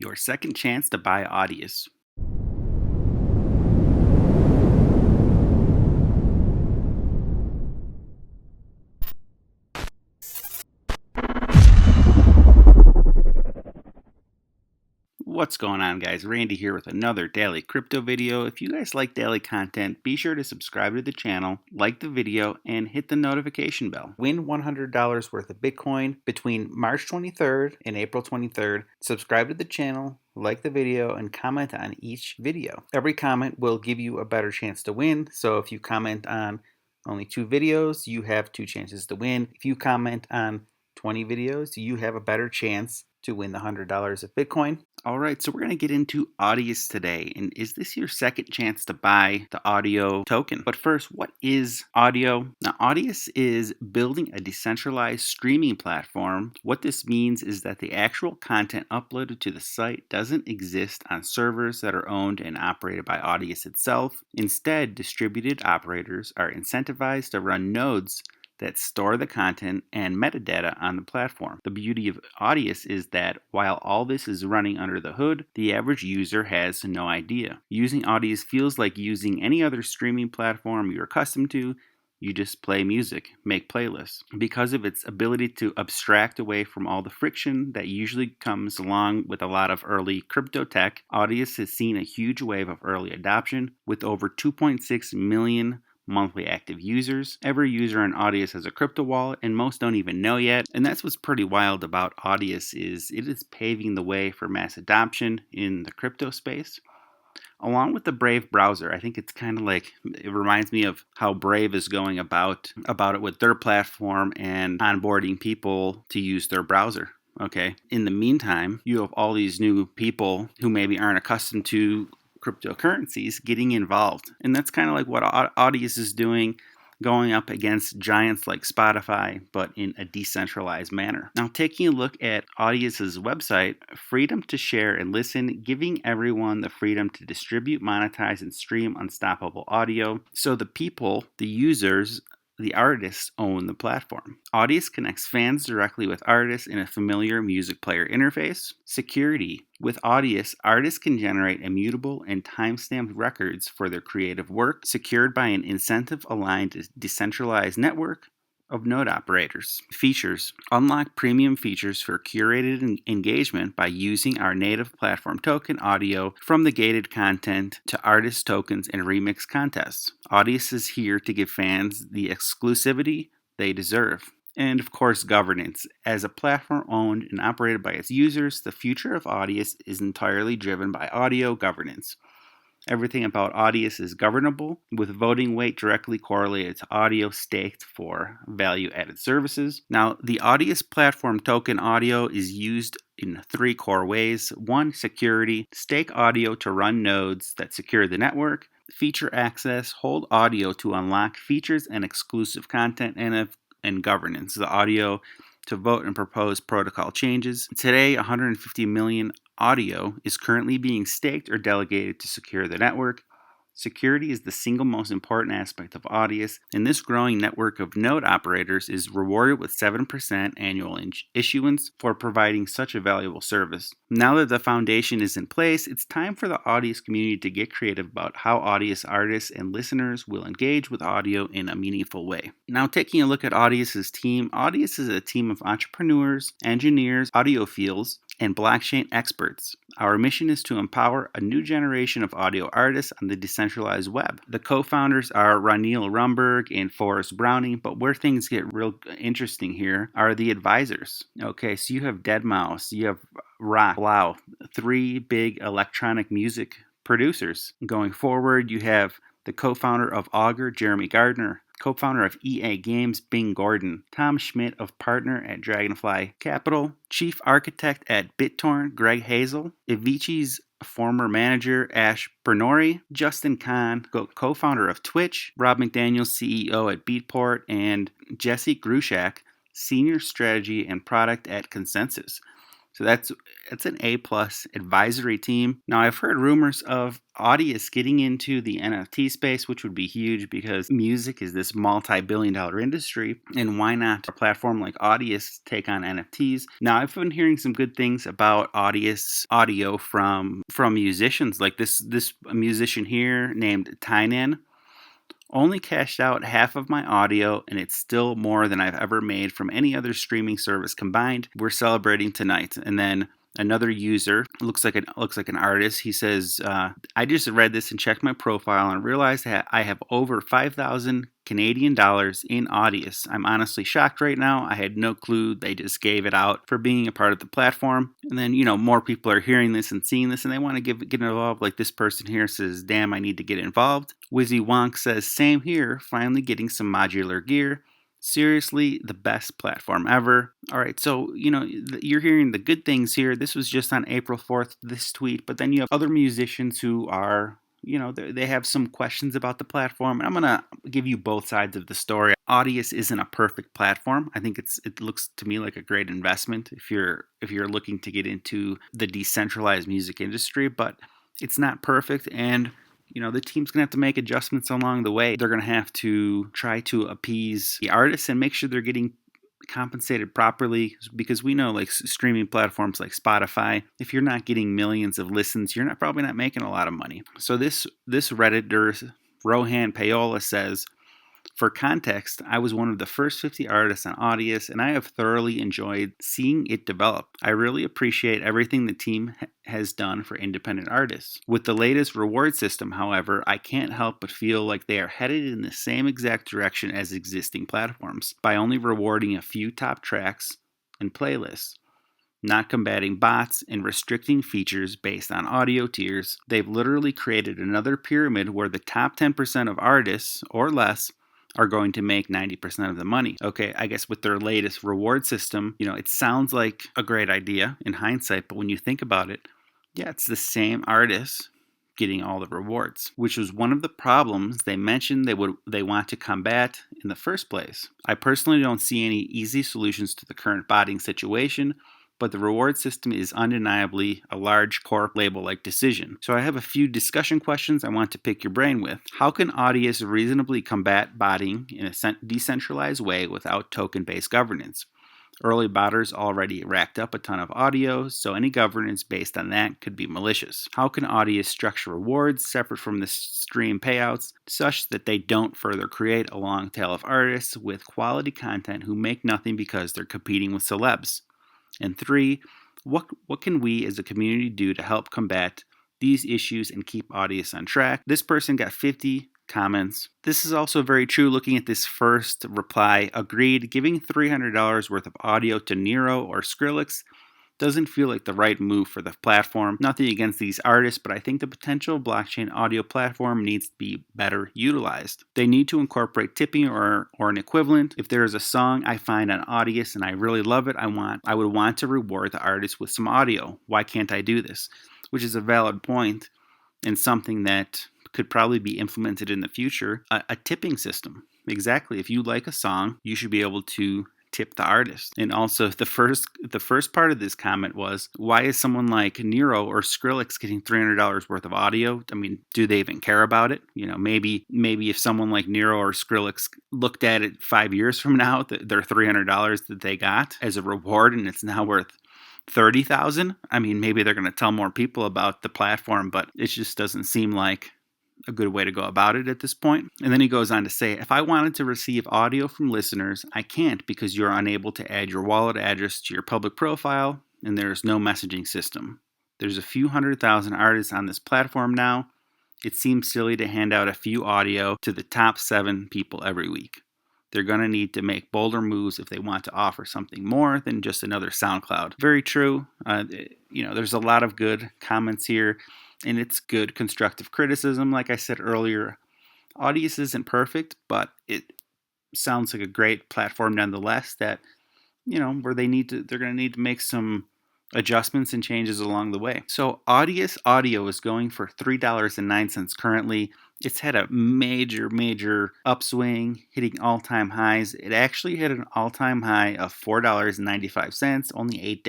Your second chance to buy Audius. What's going on, guys? Randy here with another daily crypto video. If you guys like daily content, be sure to subscribe to the channel, like the video, and hit the notification bell. Win $100 worth of Bitcoin between March 23rd and April 23rd. Subscribe to the channel, like the video, and comment on each video. Every comment will give you a better chance to win. So if you comment on only 2 videos, you have 2 chances to win. If you comment on 20 videos, you have a better chance to win the $100 of Bitcoin. All right, so we're going to get into Audius today. And is this your second chance to buy the audio token? But first, what is audio? Now, Audius is building a decentralized streaming platform. What this means is that the actual content uploaded to the site doesn't exist on servers that are owned and operated by Audius itself. Instead, distributed operators are incentivized to run nodes that store the content and metadata on the platform. The beauty of Audius is that while all this is running under the hood, the average user has no idea. Using Audius feels like using any other streaming platform you're accustomed to. You just play music, make playlists. Because of its ability to abstract away from all the friction that usually comes along with a lot of early crypto tech, Audius has seen a huge wave of early adoption with over 2.6 million monthly active users. Every user on Audius has a crypto wallet, and most don't even know yet. And that's what's pretty wild about Audius is it is paving the way for mass adoption in the crypto space. Along with the Brave browser, I think it's kind of like, it reminds me of how Brave is going about it with their platform and onboarding people to use their browser. Okay. In the meantime, you have all these new people who maybe aren't accustomed to cryptocurrencies getting involved. And that's kind of like what Audius is doing, going up against giants like Spotify, but in a decentralized manner. Now, taking a look at Audius's website, freedom to share and listen, giving everyone the freedom to distribute, monetize, and stream unstoppable audio. So the people, the users, the artists own the platform. Audius connects fans directly with artists in a familiar music player interface. Security. With Audius, artists can generate immutable and time-stamped records for their creative work, secured by an incentive-aligned decentralized network of node operators. Features. Unlock premium features for curated engagement by using our native platform token audio from the gated content to artist tokens and remix contests. Audius is here to give fans the exclusivity they deserve. And of course, governance. As a platform owned and operated by its users, the future of Audius is entirely driven by audio governance. Everything about Audius is governable, with voting weight directly correlated to audio staked for value-added services. Now, the Audius platform token audio is used in 3 core ways. 1, security. Stake audio to run nodes that secure the network. Feature access. Hold audio to unlock features and exclusive content. And governance. The audio to vote and propose protocol changes. Today, 150 million audio is currently being staked or delegated to secure the network. Security is the single most important aspect of Audius, and this growing network of node operators is rewarded with 7% annual issuance for providing such a valuable service. Now that the foundation is in place, it's time for the Audius community to get creative about how Audius artists and listeners will engage with audio in a meaningful way. Now, taking a look at Audius's team, Audius is a team of entrepreneurs, engineers, audiophiles, and blockchain experts. Our mission is to empower a new generation of audio artists on the decentralized web. The co-founders are Ranil Rumberg and Forrest Browning, but where things get real interesting here are the advisors. Okay, so you have deadmau5, you have Rock, Blau, 3 big electronic music producers. Going forward, you have the co-founder of Augur, Jeremy Gardner, co-founder of EA Games, Bing Gordon, Tom Schmidt of partner at Dragonfly Capital, chief architect at BitTorrent, Greg Hazel, Avicii's former manager, Ash Bernori, Justin Kahn, co-founder of Twitch, Rob McDaniel, CEO at Beatport, and Jesse Grushak, senior strategy and product at Consensus. So it's an A plus advisory team. Now I've heard rumors of Audius getting into the NFT space, which would be huge because music is this multi-billion-dollar industry, and why not a platform like Audius take on NFTs? Now I've been hearing some good things about Audius audio from musicians, like this musician here named Tynan. Only cashed out half of my audio, and it's still more than I've ever made from any other streaming service combined. We're celebrating tonight. And then another user looks like an artist. He says, "I just read this and checked my profile and realized that I have over 5,000 Canadian dollars in Audius. I'm honestly shocked right now. I had no clue they just gave it out for being a part of the platform." And then, more people are hearing this and seeing this and they want to get involved. Like this person here says, "Damn, I need to get involved." Wizzy Wonk says, "Same here, finally getting some modular gear. Seriously, the best platform ever." All right, so, you're hearing the good things here. This was just on April 4th, this tweet, but then you have other musicians who are, they have some questions about the platform. And I'm going to give you both sides of the story. Audius isn't a perfect platform. I think it looks to me like a great investment if you're looking to get into the decentralized music industry, but it's not perfect, and the team's going to have to make adjustments along the way. They're going to have to try to appease the artists and make sure they're getting compensated properly, because we know like streaming platforms like Spotify, if you're not getting millions of listens, you're probably not making a lot of money. So this Redditor, Rohan Payola, says, "For context, I was one of the first 50 artists on Audius, and I have thoroughly enjoyed seeing it develop. I really appreciate everything the team has done for independent artists. With the latest reward system, however, I can't help but feel like they are headed in the same exact direction as existing platforms, by only rewarding a few top tracks and playlists, not combating bots, and restricting features based on audio tiers. They've literally created another pyramid where the top 10% of artists, or less, are going to make 90% of the money." Okay, I guess with their latest reward system, it sounds like a great idea in hindsight, but when you think about it, yeah, it's the same artists getting all the rewards, which was one of the problems they mentioned they want to combat in the first place. I personally don't see any easy solutions to the current botting situation, but the reward system is undeniably a large core label-like decision. So I have a few discussion questions I want to pick your brain with. How can Audius reasonably combat botting in a decentralized way without token-based governance? Early botters already racked up a ton of audio, so any governance based on that could be malicious. How can Audius structure rewards separate from the stream payouts such that they don't further create a long tail of artists with quality content who make nothing because they're competing with celebs? And 3, what can we as a community do to help combat these issues and keep Audius on track? This person got 50 comments. This is also very true. Looking at this first reply, agreed, giving $300 worth of audio to Nero or Skrillex doesn't feel like the right move for the platform. Nothing against these artists, but I think the potential blockchain audio platform needs to be better utilized. They need to incorporate tipping or an equivalent. If there is a song I find on Audius and I really love it, I would want to reward the artist with some audio. Why can't I do this? Which is a valid point and something that could probably be implemented in the future. A tipping system. Exactly. If you like a song, you should be able to tip the artist. And also the first part of this comment was, why is someone like Nero or Skrillex getting $300 worth of audio? I mean, do they even care about it? Maybe if someone like Nero or Skrillex looked at it 5 years from now, their $300 that they got as a reward, and it's now worth 30,000. I mean, maybe they're going to tell more people about the platform, but it just doesn't seem like a good way to go about it at this point. And then he goes on to say, if I wanted to receive audio from listeners, I can't because you're unable to add your wallet address to your public profile, and there's no messaging system. There's a few 100,000 artists on this platform now. It seems silly to hand out a few audio to the top 7 people every week. They're going to need to make bolder moves if they want to offer something more than just another SoundCloud. Very true. There's a lot of good comments here, and it's good constructive criticism. Like I said earlier, Audius isn't perfect, but it sounds like a great platform nonetheless that, where they're going to need to make some adjustments and changes along the way. So Audius audio is going for $3.09 currently. It's had a major upswing, hitting all-time highs. It actually hit an all-time high of $4.95 only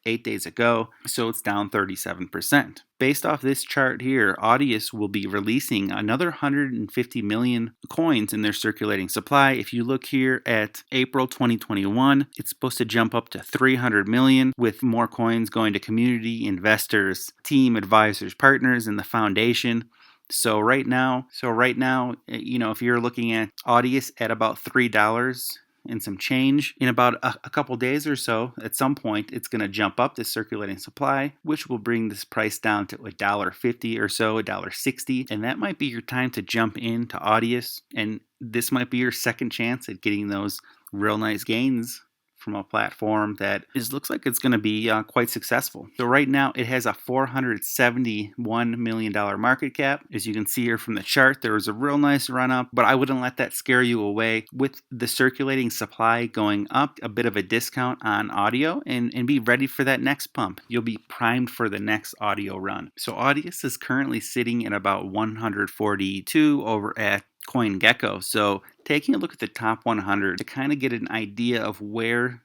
eight days ago, so it's down 37%. Based off this chart here, Audius will be releasing another 150 million coins in their circulating supply. If you look here at April 2021, it's supposed to jump up to 300 million, with more coins going to community, investors, team, advisors, partners, and the foundation. So right now, if you're looking at Audius at about $3 and some change, in about a couple days or so, at some point, it's going to jump up this circulating supply, which will bring this price down to $1.50 or so, $1.60, and that might be your time to jump into Audius, and this might be your second chance at getting those real nice gains from a platform that looks like it's going to be quite successful. So right now it has a $471 million market cap. As you can see here from the chart, there was a real nice run up, but I wouldn't let that scare you away. With the circulating supply going up, a bit of a discount on audio, and be ready for that next pump. You'll be primed for the next audio run. So Audius is currently sitting at about 142 over at CoinGecko. So taking a look at the top 100 to kind of get an idea of where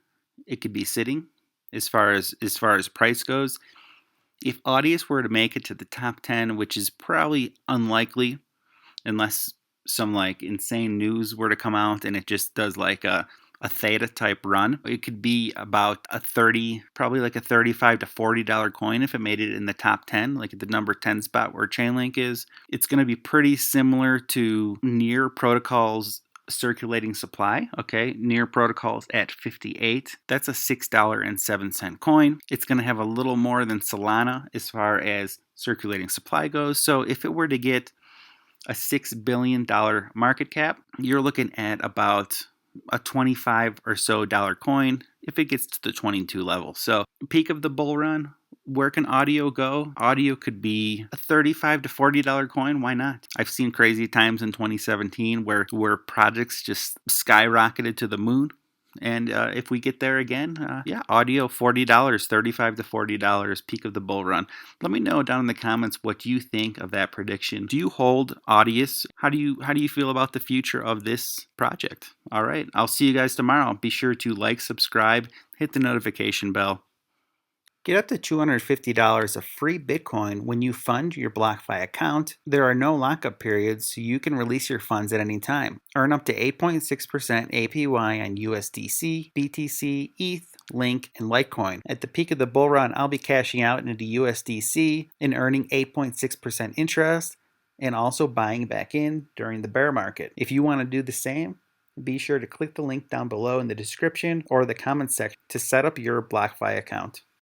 it could be sitting as far as price goes. If Audius were to make it to the top 10, which is probably unlikely unless some like insane news were to come out and it just does like a theta type run, it could be about probably like a $35 to $40 coin if it made it in the top 10, like at the number 10 spot where Chainlink is. It's going to be pretty similar to Near Protocol's circulating supply. Okay, Near Protocol's at 58. That's a $6.07 coin. It's going to have a little more than Solana as far as circulating supply goes. So if it were to get a $6 billion market cap, you're looking at about a $25 or so coin if it gets to the 22 level. So peak of the bull run, where can audio go? Audio could be a $35 to $40 coin. Why not? I've seen crazy times in 2017 where projects just skyrocketed to the moon. And if we get there again, audio $40, $35 to $40, peak of the bull run. Let me know down in the comments what you think of that prediction. Do you hold Audius? How do you feel about the future of this project? All right, I'll see you guys tomorrow. Be sure to like, subscribe, hit the notification bell. Get up to $250 of free Bitcoin when you fund your BlockFi account. There are no lockup periods, so you can release your funds at any time. Earn up to 8.6% APY on USDC, BTC, ETH, Link, and Litecoin. At the peak of the bull run, I'll be cashing out into USDC and earning 8.6% interest, and also buying back in during the bear market. If you want to do the same, be sure to click the link down below in the description or the comment section to set up your BlockFi account.